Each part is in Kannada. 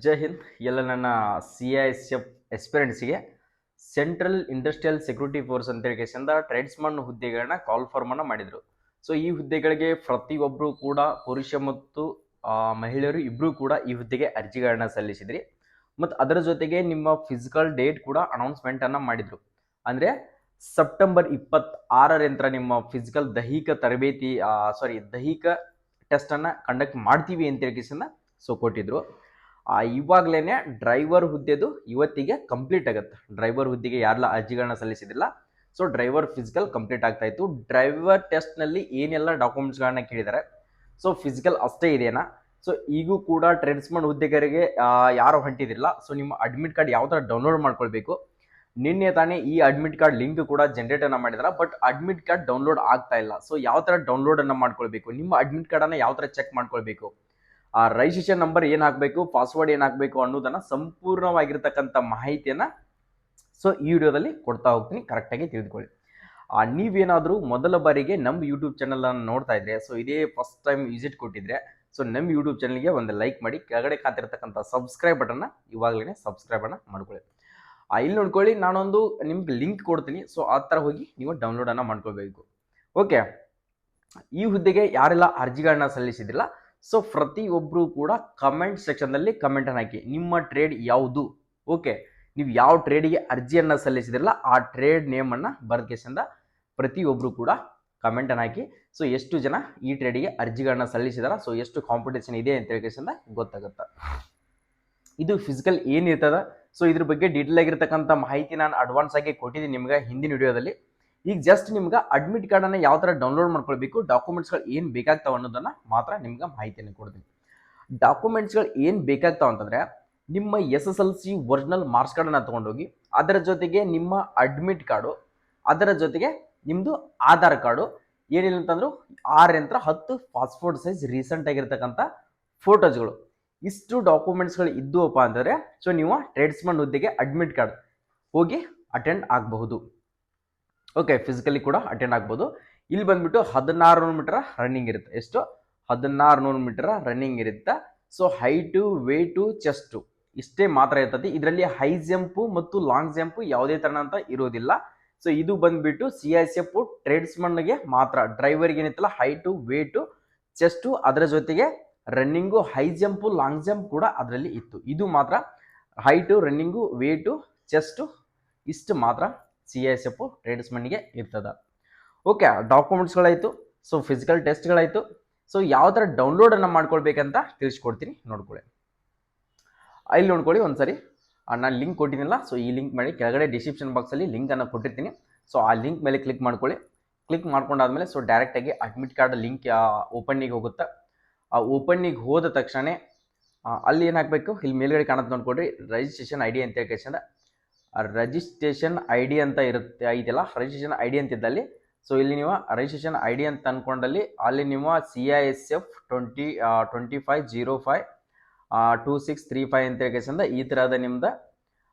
ಜೈ ಹಿಂದ್ ಎಲ್ಲ ನನ್ನ CISF ಎಸ್ಪಿರೆಂಟ್ಸಿಗೆ ಸೆಂಟ್ರಲ್ ಇಂಡಸ್ಟ್ರಿಯಲ್ ಸೆಕ್ಯೂರಿಟಿ ಫೋರ್ಸ್ ಅಂತೇಳಿ ಕೇಸಿಂದ ಟ್ರೇಡ್ಸ್ಮನ್ ಹುದ್ದೆಗಳನ್ನ ಕಾಲ್ ಫಾರ್ಮನ್ನು ಮಾಡಿದರು. ಸೊ ಈ ಹುದ್ದೆಗಳಿಗೆ ಪ್ರತಿಯೊಬ್ಬರು ಕೂಡ ಪುರುಷ ಮತ್ತು ಮಹಿಳೆಯರು ಇಬ್ಬರು ಕೂಡ ಈ ಹುದ್ದೆಗೆ ಅರ್ಜಿಗಳನ್ನ ಸಲ್ಲಿಸಿದ್ರಿ. ಮತ್ತು ಅದರ ಜೊತೆಗೆ ನಿಮ್ಮ ಫಿಸಿಕಲ್ ಡೇಟ್ ಕೂಡ ಅನೌನ್ಸ್ಮೆಂಟನ್ನು ಮಾಡಿದರು. ಅಂದರೆ ಸೆಪ್ಟೆಂಬರ್ 26 ನಿಮ್ಮ ಫಿಸಿಕಲ್ ದೈಹಿಕ ತರಬೇತಿ ದೈಹಿಕ ಟೆಸ್ಟನ್ನು ಕಂಡಕ್ಟ್ ಮಾಡ್ತೀವಿ ಅಂತೇಳಿ ಕೇಸಿಂದ ಸೊ ಕೊಟ್ಟಿದ್ರು. ಇವಾಗಲೇ ಡ್ರೈವರ್ ಹುದ್ದೆದು ಇವತ್ತಿಗೆ ಕಂಪ್ಲೀಟ್ ಆಗುತ್ತೆ. ಡ್ರೈವರ್ ಹುದ್ದೆಗೆ ಯಾರೆಲ್ಲ ಅರ್ಜಿಗಳನ್ನ ಸಲ್ಲಿಸಿದಿಲ್ಲ, ಸೊ ಡ್ರೈವರ್ ಫಿಸಿಕಲ್ ಕಂಪ್ಲೀಟ್ ಆಗ್ತಾ ಇತ್ತು. ಡ್ರೈವರ್ ಟೆಸ್ಟ್ನಲ್ಲಿ ಏನೆಲ್ಲ ಡಾಕ್ಯುಮೆಂಟ್ಸ್ಗಳನ್ನ ಕೇಳಿದ್ದಾರೆ, ಸೊ ಫಿಸಿಕಲ್ ಅಷ್ಟೇ ಇದೆಯಾ? ಸೊ ಈಗೂ ಕೂಡ ಟ್ರೇಡ್ಸ್ಮನ್ ಹುದ್ದೆಗರಿಗೆ ಯಾರು ಹೊಂಟಿದಿಲ್ಲ, ಸೊ ನಿಮ್ಮ ಅಡ್ಮಿಟ್ ಕಾರ್ಡ್ ಯಾವ ಥರ ಡೌನ್ಲೋಡ್ ಮಾಡ್ಕೊಳ್ಬೇಕು. ನಿನ್ನೆ ತಾನೇ ಈ ಅಡ್ಮಿಟ್ ಕಾರ್ಡ್ ಲಿಂಕ್ ಕೂಡ ಜನರೇಟ್ ಅನ್ನ ಮಾಡಿದಾರೆ, ಬಟ್ ಅಡ್ಮಿಟ್ ಕಾರ್ಡ್ ಡೌನ್ಲೋಡ್ ಆಗ್ತಾ ಇಲ್ಲ. ಸೊ ಯಾವ ಥರ ಡೌನ್ಲೋಡ್ ಅನ್ನ ಮಾಡ್ಕೊಳ್ಬೇಕು, ನಿಮ್ಮ ಅಡ್ಮಿಟ್ ಕಾರ್ಡನ್ನು ಯಾವ ಥರ ಚೆಕ್ ಮಾಡ್ಕೊಳ್ಬೇಕು, ಆ ರಿಜಿಸ್ಟ್ರೇಷನ್ ನಂಬರ್ ಏನು ಹಾಕಬೇಕು, ಪಾಸ್ವರ್ಡ್ ಏನು ಹಾಕಬೇಕು ಅನ್ನೋದನ್ನ ಸಂಪೂರ್ಣವಾಗಿರ್ತಕ್ಕಂಥ ಮಾಹಿತಿಯನ್ನ ಸೊ ಈ ವಿಡಿಯೋದಲ್ಲಿ ಕೊಡ್ತಾ ಹೋಗ್ತೀನಿ, ಕರೆಕ್ಟಾಗಿ ತಿಳಿದುಕೊಳ್ಳಿ. ನೀವೇನಾದರೂ ಮೊದಲ ಬಾರಿಗೆ ನಮ್ಮ ಯೂಟ್ಯೂಬ್ ಚಾನಲ್ ಅನ್ನು ನೋಡ್ತಾ ಇದ್ರೆ, ಸೊ ಇದೇ ಫಸ್ಟ್ ಟೈಮ್ ವಿಸಿಟ್ ಕೊಟ್ಟಿದ್ರೆ, ಸೊ ನಮ್ಮ ಯೂಟ್ಯೂಬ್ ಚಾನಲ್ಗೆ ಒಂದು ಲೈಕ್ ಮಾಡಿ, ಕೆಳಗಡೆ ಕಾತಿರ್ತಕ್ಕಂಥ ಸಬ್ಸ್ಕ್ರೈಬ್ ಬಟನ್ನ ಇವಾಗಲೇ ಸಬ್ಸ್ಕ್ರೈಬ್ ಅನ್ನ ಮಾಡ್ಕೊಳ್ಳಿ. ಇಲ್ಲಿ ನೋಡ್ಕೊಳ್ಳಿ, ನಾನೊಂದು ನಿಮ್ಗೆ ಲಿಂಕ್ ಕೊಡ್ತೀನಿ, ಸೊ ಆ ಥರ ಹೋಗಿ ನೀವು ಡೌನ್ಲೋಡ್ ಅನ್ನ ಮಾಡ್ಕೊಳ್ಬೇಕು. ಓಕೆ, ಈ ಹುದ್ದೆಗೆ ಯಾರೆಲ್ಲ ಅರ್ಜಿಗಳನ್ನ ಸಲ್ಲಿಸಿದಿಲ್ಲ, ಸೊ ಪ್ರತಿಯೊಬ್ಬರು ಕೂಡ ಕಮೆಂಟ್ ಸೆಕ್ಷನ್ದಲ್ಲಿ ಕಮೆಂಟನ್ನು ಹಾಕಿ, ನಿಮ್ಮ ಟ್ರೇಡ್ ಯಾವುದು, ಓಕೆ ನೀವು ಯಾವ ಟ್ರೇಡಿಗೆ ಅರ್ಜಿಯನ್ನು ಸಲ್ಲಿಸಿದಿರಲ್ಲ ಆ ಟ್ರೇಡ್ ನೇಮನ್ನು ಬರೆದಕೆಸಿಂದ ಪ್ರತಿಯೊಬ್ಬರು ಕೂಡ ಕಮೆಂಟನ್ನು ಹಾಕಿ. ಸೊ ಎಷ್ಟು ಜನ ಈ ಟ್ರೇಡಿಗೆ ಅರ್ಜಿಗಳನ್ನ ಸಲ್ಲಿಸಿದಾರ, ಸೊ ಎಷ್ಟು ಕಾಂಪಿಟೇಷನ್ ಇದೆ ಅಂತ ಹೇಳಿಕೆಸಿಂದ ಗೊತ್ತಾಗುತ್ತೆ. ಇದು ಫಿಸಿಕಲ್ ಏನಿರ್ತದ, ಸೊ ಇದ್ರ ಬಗ್ಗೆ ಡೀಟೇಲ್ ಆಗಿರ್ತಕ್ಕಂಥ ಮಾಹಿತಿ ನಾನು ಅಡ್ವಾನ್ಸ್ ಆಗಿ ಕೊಟ್ಟಿದ್ದೀನಿ ನಿಮ್ಗೆ ಹಿಂದಿನ ವಿಡಿಯೋದಲ್ಲಿ. ಈಗ ಜಸ್ಟ್ ನಿಮ್ಗೆ ಅಡ್ಮಿಟ್ ಕಾರ್ಡನ್ನು ಯಾವ ಥರ ಡೌನ್ಲೋಡ್ ಮಾಡ್ಕೊಳ್ಬೇಕು, ಡಾಕ್ಯುಮೆಂಟ್ಸ್ಗಳು ಏನು ಬೇಕಾಗ್ತಾವ ಅನ್ನೋದನ್ನು ಮಾತ್ರ ನಿಮ್ಗೆ ಮಾಹಿತಿಯನ್ನು ಕೊಡ್ತೀನಿ. ಡಾಕ್ಯುಮೆಂಟ್ಸ್ಗಳು ಏನು ಬೇಕಾಗ್ತಾವ ಅಂತಂದರೆ, ನಿಮ್ಮ SSLC ಒರಿಜಿನಲ್ ಮಾರ್ಕ್ಸ್ ಕಾರ್ಡನ್ನು ತೊಗೊಂಡೋಗಿ, ಅದರ ಜೊತೆಗೆ ನಿಮ್ಮ ಅಡ್ಮಿಟ್ ಕಾರ್ಡು, ಅದರ ಜೊತೆಗೆ ನಿಮ್ಮದು ಆಧಾರ್ ಕಾರ್ಡು, ಏನಿಲ್ಲ ಅಂತಂದ್ರು 6 10 ಪಾಸ್ಪೋರ್ಟ್ ಸೈಜ್ ರೀಸೆಂಟ್ ಆಗಿರ್ತಕ್ಕಂಥ ಫೋಟೋಸ್ಗಳು, ಇಷ್ಟು ಡಾಕ್ಯುಮೆಂಟ್ಸ್ಗಳು ಇದ್ದುವಪ್ಪ ಅಂತಂದರೆ ಸೊ ನೀವು ಟ್ರೇಡ್ಸ್ಮನ್ ಹುದ್ದೆಗೆ ಅಡ್ಮಿಟ್ ಕಾರ್ಡ್ ಹೋಗಿ ಅಟೆಂಡ್ ಆಗಬಹುದು. ಓಕೆ, ಫಿಸಿಕಲಿ ಕೂಡ ಅಟೆಂಡ್ ಆಗ್ಬೋದು. ಇಲ್ಲಿ ಬಂದ್ಬಿಟ್ಟು 1600 ಮೀಟರ್ ರನ್ನಿಂಗ್ ಇರುತ್ತೆ. ಎಷ್ಟು? 1600 ಮೀಟರ್ ರನ್ನಿಂಗ್ ಇರುತ್ತೆ. ಸೊ ಹೈಟು, ವೇಟು, ಚೆಸ್ಟು ಇಷ್ಟೇ ಮಾತ್ರ ಇರ್ತದೆ. ಇದರಲ್ಲಿ ಹೈ ಜಂಪು ಮತ್ತು ಲಾಂಗ್ ಜಂಪು ಯಾವುದೇ ಥರ ಅಂತ ಇರೋದಿಲ್ಲ. ಸೊ ಇದು ಬಂದ್ಬಿಟ್ಟು CISF ಟ್ರೇಡ್ಸ್ಮನ್ಗೆ ಮಾತ್ರ. ಡ್ರೈವರ್ಗೆ ಏನಿತ್ತಲ್ಲ ಹೈಟು, ವೇಟು, ಚೆಸ್ಟು, ಅದರ ಜೊತೆಗೆ running, high jump, long jump ಕೂಡ ಅದರಲ್ಲಿ ಇತ್ತು. ಇದು ಮಾತ್ರ ಹೈಟು, ರನ್ನಿಂಗು, ವೇಟು, ಚೆಸ್ಟು ಇಷ್ಟು ಮಾತ್ರ CISF ಟ್ರೇಡ್ಸ್ಮನ್ಗೆ ಇರ್ತದೆ. ಓಕೆ, ಡಾಕ್ಯುಮೆಂಟ್ಸ್ಗಳಾಯಿತು, ಸೊ ಫಿಸಿಕಲ್ ಟೆಸ್ಟ್ಗಳಾಯಿತು. ಸೊ ಯಾವ ಥರ ಡೌನ್ಲೋಡನ್ನು ಮಾಡ್ಕೊಳ್ಬೇಕಂತ ತಿಳಿಸ್ಕೊಡ್ತೀನಿ, ನೋಡ್ಕೊಳ್ಳಿ. ಇಲ್ಲಿ ನೋಡ್ಕೊಳ್ಳಿ ಒಂದ್ಸರಿ, ನಾನು ಲಿಂಕ್ ಕೊಟ್ಟಿದ್ದೀನಲ್ಲ, ಸೊ ಈ ಲಿಂಕ್ ಮಾಡಿ ಕೆಳಗಡೆ ಡಿಸ್ಕ್ರಿಪ್ಷನ್ ಬಾಕ್ಸಲ್ಲಿ ಲಿಂಕನ್ನು ಕೊಟ್ಟಿರ್ತೀನಿ. ಸೊ ಆ ಲಿಂಕ್ ಮೇಲೆ ಕ್ಲಿಕ್ ಮಾಡ್ಕೊಳ್ಳಿ. ಕ್ಲಿಕ್ ಮಾಡ್ಕೊಂಡಾದ್ಮೇಲೆ ಸೊ ಡೈರೆಕ್ಟಾಗಿ ಅಡ್ಮಿಟ್ ಕಾರ್ಡ್ ಲಿಂಕ್ ಓಪನ್ನಿಗೆ ಹೋಗುತ್ತೆ. ಆ ಓಪನ್ನಿಗೆ ಹೋದ ತಕ್ಷಣ ಅಲ್ಲಿ ಏನು ಹಾಕಬೇಕು, ಇಲ್ಲಿ ಮೇಲ್ಗಡೆ ಕಾಣುತ್ತೆ ನೋಡ್ಕೊಡ್ರಿ, ರಿಜಿಸ್ಟ್ರೇಷನ್ ID ಅಂತ ಕೇಳಿಸಿಂದ ರಿಜಿಸ್ಟ್ರೇಷನ್ ID ಅಂತ ಇರುತ್ತೆ, ಐತಲ್ಲ ರಿಜಿಸ್ಟ್ರೇಷನ್ ID ಅಂತಿದ್ದಲ್ಲಿ, ಸೊ ಇಲ್ಲಿ ನೀವು ರಿಜಿಸ್ಟ್ರೇಷನ್ ID ಅಂತ ಅಂದ್ಕೊಂಡಲ್ಲಿ ಅಲ್ಲಿ ನೀವು CISF 2505 2635 ಅಂತ ಕೇಳಿಸಿಂದ ಈ ಥರದ ನಿಮ್ದು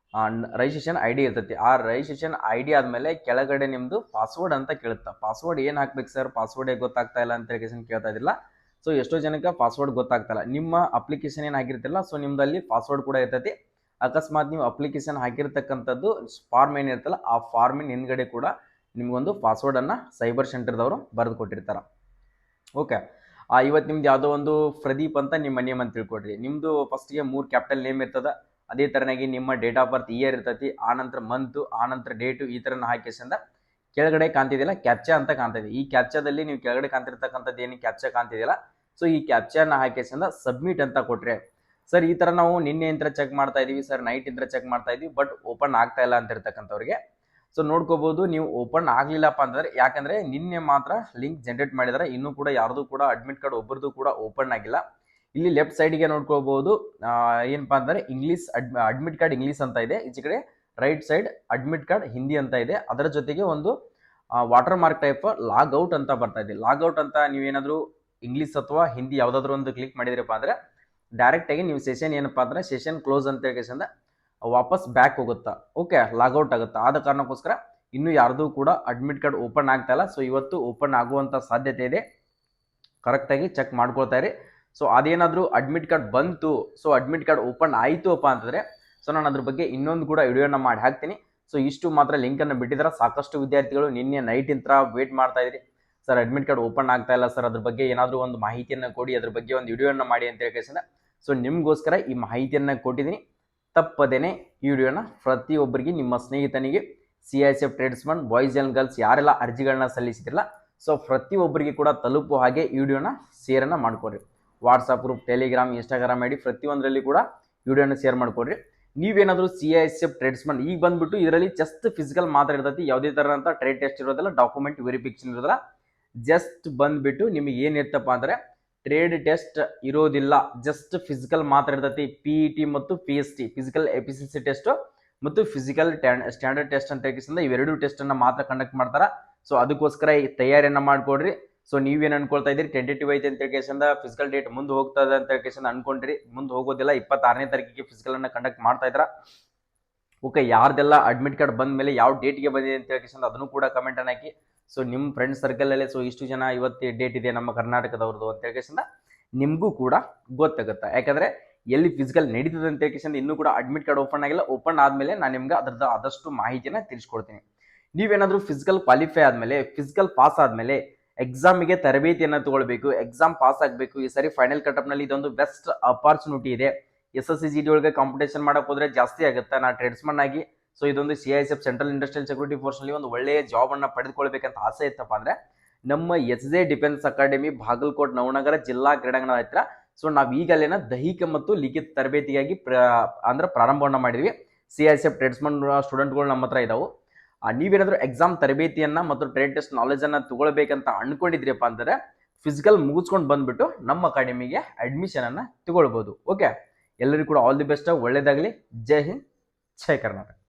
ರಿಜಿಸ್ಟ್ರೇಷನ್ ID ಇರ್ತೈತಿ. ಆ ರಿಜಿಸ್ಟ್ರೇಷನ್ ID ಆದಮೇಲೆ ಕೆಳಗಡೆ ನಿಮ್ಮದು ಪಾಸ್ವರ್ಡ್ ಅಂತ ಕೇಳುತ್ತೆ. ಪಾಸ್ವರ್ಡ್ ಏನು ಹಾಕ್ಬೇಕು ಸರ್, ಪಾಸ್ವರ್ಡೇ ಗೊತ್ತಾಗ್ತಾ ಇಲ್ಲ ಅಂತ ಕೇಳಿಸಿಂದ ಕೇಳ್ತಾ ಇದ್ದಿಲ್ಲ. ಸೊ ಎಷ್ಟೋ ಜನಕ್ಕೆ ಪಾಸ್ವರ್ಡ್ ಗೊತ್ತಾಗ್ತಾಯಿಲ್ಲ. ನಿಮ್ಮ ಅಪ್ಲಿಕೇಶನ್ ಏನು ಆಗಿರ್ತಿಲ್ಲ, ಸೊ ನಿಮ್ಮದಲ್ಲಿ ಪಾಸ್ವರ್ಡ್ ಕೂಡ ಇರ್ತೈತಿ. ಅಕಸ್ಮಾತ್ ನೀವು ಅಪ್ಲಿಕೇಶನ್ ಹಾಕಿರ್ತಕ್ಕಂಥದ್ದು ಫಾರ್ಮ್ ಏನಿರ್ತಲ್ಲ, ಆ ಫಾರ್ಮಿನ ಹಿಂದ್ಗಡೆ ಕೂಡ ನಿಮಗೊಂದು ಪಾಸ್ವರ್ಡನ್ನು ಸೈಬರ್ ಸೆಂಟರ್ದವರು ಬರೆದು ಕೊಟ್ಟಿರ್ತಾರೆ. ಓಕೆ, ಇವತ್ತು ನಿಮ್ದು ಯಾವುದೋ ಒಂದು ಪ್ರದೀಪ್ ಅಂತ ನಿಮ್ಮ ನೇಮ್ ಅಂತ ತಿಳ್ಕೊಡ್ರಿ. ನಿಮ್ಮದು ಫಸ್ಟ್ಗೆ 3 ಕ್ಯಾಪಿಟಲ್ ನೇಮ್ ಇರ್ತದೆ. ಅದೇ ಥರನಾಗಿ ನಿಮ್ಮ ಡೇಟ್ ಆಫ್ ಬರ್ತ್ ಇಯರ್ ಇರ್ತೈತಿ, ಆನಂತರ ಮಂತು, ಆನಂತರ ಡೇಟು, ಈ ಥರನ ಹಾಕಿಸಿಂದ ಕೆಳಗಡೆ ಕಾಣ್ತಿದೆಯಲ್ಲ ಕ್ಯಾಪ್ಚಾ ಅಂತ ಕಾಣ್ತಿದೆ. ಈ ಕ್ಯಾಪ್ಚಾದಲ್ಲಿ ನೀವು ಕೆಳಗಡೆ ಕಾಣ್ತಿರ್ತಕ್ಕಂಥದ್ದು ಏನು ಕ್ಯಾಪ್ಚಾ ಕಾಣ್ತಿದೆಯಲ್ಲ, ಸೊ ಈ ಕ್ಯಾಪ್ಚಾನ ಹಾಕಿಸಿಂದ ಸಬ್ಮಿಟ್ ಅಂತ ಕೊಟ್ಟರೆ, ಸರ್ ಈ ಥರ ನಾವು ನಿನ್ನೆ ಇಂತ್ರ ಚೆಕ್ ಮಾಡ್ತಾ ಇದೀವಿ ಸರ್, ನೈಟ್ ಇಂತ್ರ ಚೆಕ್ ಮಾಡ್ತಾ ಇದೀವಿ, ಬಟ್ ಓಪನ್ ಆಗ್ತಾ ಇಲ್ಲ ಅಂತ ಇರ್ತಕ್ಕಂಥವ್ರಿಗೆ ಸೊ ನೋಡ್ಕೋಬಹುದು. ನೀವು ಓಪನ್ ಆಗಲಿಲ್ಲಪ್ಪ ಅಂತಂದ್ರೆ, ಯಾಕಂದ್ರೆ ನಿನ್ನೆ ಮಾತ್ರ ಲಿಂಕ್ ಜನರೇಟ್ ಮಾಡಿದ್ದಾರೆ, ಇನ್ನೂ ಕೂಡ ಯಾರ್ದು ಕೂಡ ಅಡ್ಮಿಟ್ ಕಾರ್ಡ್ ಒಬ್ಬರದು ಕೂಡ ಓಪನ್ ಆಗಿಲ್ಲ. ಇಲ್ಲಿ ಲೆಫ್ಟ್ ಸೈಡ್ಗೆ ನೋಡ್ಕೋಬಹುದು, ಏನಪ್ಪ ಅಂದ್ರೆ ಇಂಗ್ಲೀಷ್ ಅಡ್ಮಿಟ್ ಕಾರ್ಡ್ ಇಂಗ್ಲೀಷ್ ಅಂತ ಇದೆ, ಈಚೆ ಕಡೆ right side admit card Hindi ಅಂತ ಇದೆ. ಅದರ ಜೊತೆಗೆ ಒಂದು ವಾಟರ್ ಮಾರ್ಕ್ ಟೈಪ್ ಲಾಗ್ಔಟ್ ಅಂತ ಬರ್ತಾ ಇದೆ. ಲಾಗ್ಔಟ್ ಅಂತ ನೀವೇನಾದರೂ ಇಂಗ್ಲೀಷ್ ಅಥವಾ ಹಿಂದಿ ಯಾವುದಾದ್ರೂ ಒಂದು ಕ್ಲಿಕ್ ಮಾಡಿದ್ರಪ್ಪ ಅಂದರೆ ಡೈರೆಕ್ಟಾಗಿ ನೀವು ಸೆಷನ್ ಏನಪ್ಪ ಅಂದರೆ ಸೆಷನ್ ಕ್ಲೋಸ್ ಅಂತ ಹೇಳಿಕೆಸಿಂದ ವಾಪಸ್ ಬ್ಯಾಕ್ ಹೋಗುತ್ತಾ. ಓಕೆ, ಲಾಗೌಟ್ ಆಗುತ್ತಾ. ಆದ ಕಾರಣಕ್ಕೋಸ್ಕರ ಇನ್ನೂ ಯಾರ್ದು ಕೂಡ ಅಡ್ಮಿಟ್ ಕಾರ್ಡ್ ಓಪನ್ ಆಗ್ತಾ ಇಲ್ಲ. ಸೊ ಇವತ್ತು ಓಪನ್ ಆಗುವಂಥ ಸಾಧ್ಯತೆ ಇದೆ, ಕರೆಕ್ಟಾಗಿ ಚೆಕ್ ಮಾಡ್ಕೊಳ್ತಾ ಇರಿ. ಸೊ ಅದೇನಾದರೂ ಅಡ್ಮಿಟ್ ಕಾರ್ಡ್ ಬಂತು, ಸೊ ಅಡ್ಮಿಟ್ ಕಾರ್ಡ್ ಓಪನ್ ಆಯಿತು ಅಪ್ಪ ಅಂತಂದರೆ ಸೊ ನಾನು ಅದ್ರ ಬಗ್ಗೆ ಇನ್ನೊಂದು ಕೂಡ ವಿಡಿಯೋನ ಮಾಡಿ ಹಾಕ್ತೀನಿ. ಸೊ ಇಷ್ಟು ಮಾತ್ರ ಲಿಂಕನ್ನು ಬಿಟ್ಟಿದ್ದಾರೆ. ಸಾಕಷ್ಟು ವಿದ್ಯಾರ್ಥಿಗಳು ನಿನ್ನೆ ನೈಟಿಂದ ವೇಟ್ ಮಾಡ್ತಾ ಇದ್ರಿ, ಸರ್ ಅಡ್ಮಿಟ್ ಕಾರ್ಡ್ ಓಪನ್ ಆಗ್ತಾ ಇಲ್ಲ ಸರ್, ಅದ್ರ ಬಗ್ಗೆ ಏನಾದರೂ ಒಂದು ಮಾಹಿತಿಯನ್ನು ಕೊಡಿ, ಅದ್ರ ಬಗ್ಗೆ ಒಂದು ವಿಡಿಯೋನ ಮಾಡಿ ಅಂತ ಹೇಳಿ. ಸೊ ನಿಮಗೋಸ್ಕರ ಈ ಮಾಹಿತಿಯನ್ನು ಕೊಟ್ಟಿದ್ದೀನಿ. ತಪ್ಪದೇನೆ ಈ ವಿಡಿಯೋನ ಪ್ರತಿಯೊಬ್ಬರಿಗೆ, ನಿಮ್ಮ ಸ್ನೇಹಿತನಿಗೆ, CISF tradesman boys and girls ಯಾರೆಲ್ಲ ಅರ್ಜಿಗಳನ್ನ ಸಲ್ಲಿಸಿದ್ರಲ್ಲ ಸೊ ಪ್ರತಿಯೊಬ್ಬರಿಗೆ ಕೂಡ ತಲುಪುವ ಹಾಗೆ ಈ ವಿಡಿಯೋನ ಶೇರನ್ನು ಮಾಡಿಕೊಡ್ರಿ. WhatsApp group, Telegram, Instagram ID ಪ್ರತಿಯೊಂದರಲ್ಲಿ ಕೂಡ ವಿಡಿಯೋನ ಶೇರ್ ಮಾಡಿಕೊಡ್ರಿ. ನೀವೇನಾದರೂ CISF ಟ್ರೇಡ್ಸ್ಮನ್ ಈಗ ಬಂದ್ಬಿಟ್ಟು ಇದರಲ್ಲಿ ಜಸ್ಟ್ ಫಿಸಿಕಲ್ ಮಾತ್ರ ಇರ್ತೈತಿ, ಯಾವುದೇ ಥರ ಅಂತ ಟ್ರೇಡ್ ಟೆಸ್ಟ್ ಇರೋದಿಲ್ಲ, ಡಾಕ್ಯುಮೆಂಟ್ ವೆರಿಫಿಕೇಶನ್ ಇರೋದಿಲ್ಲ. ಜಸ್ಟ್ ಬಂದ್ಬಿಟ್ಟು ನಿಮಗೆ ಏನಿರ್ತಪ್ಪ ಅಂದರೆ ಟ್ರೇಡ್ ಟೆಸ್ಟ್ ಇರೋದಿಲ್ಲ, ಜಸ್ಟ್ ಫಿಸಿಕಲ್ ಮಾತ್ರ ಇರ್ತೈತಿ. PET ಮತ್ತು PST ಫಿಸಿಕಲ್ ಎಫಿಷಿಯನ್ಸಿ ಟೆಸ್ಟ್ ಮತ್ತು ಫಿಸಿಕಲ್ ಸ್ಟ್ಯಾಂಡರ್ಡ್ ಟೆಸ್ಟ್ ಅಂತ ಹೇಳಿ ಇವೆರಡು ಟೆಸ್ಟನ್ನು ಮಾತ್ರ ಕಂಡಕ್ಟ್ ಮಾಡ್ತಾರೆ. ಸೊ ಅದಕ್ಕೋಸ್ಕರ ಈ ತಯಾರಿಯನ್ನು ಮಾಡಿಕೊಡ್ರಿ. ಸೊ ನೀವೇನು ಅನ್ಕೊಳ್ತಾ ಇದ್ದೀರಿ, ಟೆಂಟೇಟಿವ್ ಐತೆ ಅಂತ ಹೇಳಿ ಫಿಸಿಕಲ್ ಡೇಟ್ ಮುಂದೆ ಹೋಗ್ತದೆ ಅಂತ ಹೇಳಿ ಅನ್ಕೊಂಡ್ರಿ. ಮುಂದೆ ಹೋಗೋದಿಲ್ಲ, 26ನೇ ತಾರೀಕಿಗೆ ಫಿಸಿಕಲನ್ನು ಕಂಡಕ್ಟ್ ಮಾಡ್ತಾ ಇದ್ರ. ಓಕೆ, ಯಾರ್ದೆಲ್ಲ ಅಡ್ಮಿಟ್ ಕಾರ್ಡ್ ಬಂದ ಮೇಲೆ ಯಾವ ಡೇಟ್ಗೆ ಬಂದಿದೆ ಅಂತ ಹೇಳಿ ಅದನ್ನು ಕೂಡ ಕಮೆಂಟನ್ನು ಹಾಕಿ. ಸೊ ನಿಮ್ಮ ಫ್ರೆಂಡ್ ಸರ್ಕಲಲ್ಲಿ ಸೊ ಇಷ್ಟು ಜನ ಇವತ್ತು ಡೇಟ್ ಇದೆ ನಮ್ಮ ಕರ್ನಾಟಕದವ್ರದ್ದು ಅಂತ ಹೇಳಿ ನಿಮಗೂ ಕೂಡ ಗೊತ್ತಾಗುತ್ತೆ. ಯಾಕಂದರೆ ಎಲ್ಲಿ ಫಿಸಿಕಲ್ ನಡೀತದೆ ಅಂತ ಹೇಳಿ ಇನ್ನೂ ಕೂಡ ಅಡ್ಮಿಟ್ ಕಾರ್ಡ್ ಓಪನ್ ಆಗಿಲ್ಲ. ಓಪನ್ ಆದಮೇಲೆ ನಾನು ನಿಮ್ಗೆ ಅದ್ರದ್ದು ಆದಷ್ಟು ಮಾಹಿತಿನ ತಿಳಿಸ್ಕೊಡ್ತೀನಿ. ನೀವೇನಾದರೂ ಫಿಸಿಕಲ್ ಕ್ವಾಲಿಫೈ ಆದಮೇಲೆ, ಫಿಸಿಕಲ್ ಪಾಸ್ ಆದಮೇಲೆ ಎಕ್ಸಾಮಿಗೆ ತರಬೇತಿಯನ್ನು ತಗೊಳ್ಬೇಕು, ಎಕ್ಸಾಮ್ ಪಾಸ್ ಆಗಬೇಕು. ಈ ಸರಿ ಫೈನಲ್ ಕಟಪ್ನಲ್ಲಿ ಇದೊಂದು ಬೆಸ್ಟ್ ಅಪಾರ್ಚುನಿಟಿ ಇದೆ. SSC GD ಒಳಗೆ ಕಾಂಪಿಟೇಷನ್ ಮಾಡೋಕೆ ಹೋದರೆ ಜಾಸ್ತಿ ಆಗುತ್ತೆ. ನಾನು ಟ್ರೇಡ್ಸ್ಮನ್ ಆಗಿ ಸೊ ಇದೊಂದು CISF ಸೆಂಟ್ರಲ್ ಇಂಡಸ್ಟ್ರಿಯಲ್ ಸೆಕ್ಯೂರಿಟಿ ಫೋರ್ಸ್ನಲ್ಲಿ ಒಂದು ಒಳ್ಳೆಯ ಜಾಬನ್ನು ಪಡೆದುಕೊಳ್ಬೇಕಂತ ಆಸೆ ಇತ್ತಪ್ಪ ಅಂದರೆ ನಮ್ಮ SJ defence academy Bagalkot Navanagar ಜಿಲ್ಲಾ ಕ್ರೀಡಾಂಗಣದ ಹತ್ತಿರ ಸೊ ನಾವು ಈಗಲೇನ ದೈಹಿಕ ಮತ್ತು ಲಿಖಿತ ತರಬೇತಿಗಾಗಿ ಪ್ರಾರಂಭವನ್ನು ಮಾಡಿದ್ವಿ. CISF ಟ್ರೇಡ್ಸ್ಮನ್ ಸ್ಟೂಡೆಂಟ್ಗಳು ನಮ್ಮ ಹತ್ರ ಇದಾವೆ. ನೀವೇನಾದರೂ ಎಕ್ಸಾಮ್ ತರಬೇತಿಯನ್ನು ಮತ್ತು ಟ್ರೇಡ್ ಟೆಸ್ಟ್ ನಾಲೆಜನ್ನು ತಗೊಳ್ಬೇಕಂತ ಅಂದ್ಕೊಂಡಿದ್ರಿಯಪ್ಪ ಅಂದರೆ ಫಿಸಿಕಲ್ ಮುಗಿಸ್ಕೊಂಡು ಬಂದುಬಿಟ್ಟು ನಮ್ಮ ಅಕಾಡೆಮಿಗೆ ಅಡ್ಮಿಷನನ್ನು ತಗೊಳ್ಬೋದು. ಓಕೆ, ಎಲ್ಲರಿಗೂ ಕೂಡ ಆಲ್ ದಿ ಬೆಸ್ಟ್, ಒಳ್ಳೆಯದಾಗಲಿ. ಜೈ ಹಿಂದ್, ಜೈ ಕರ್ನಾಟಕ.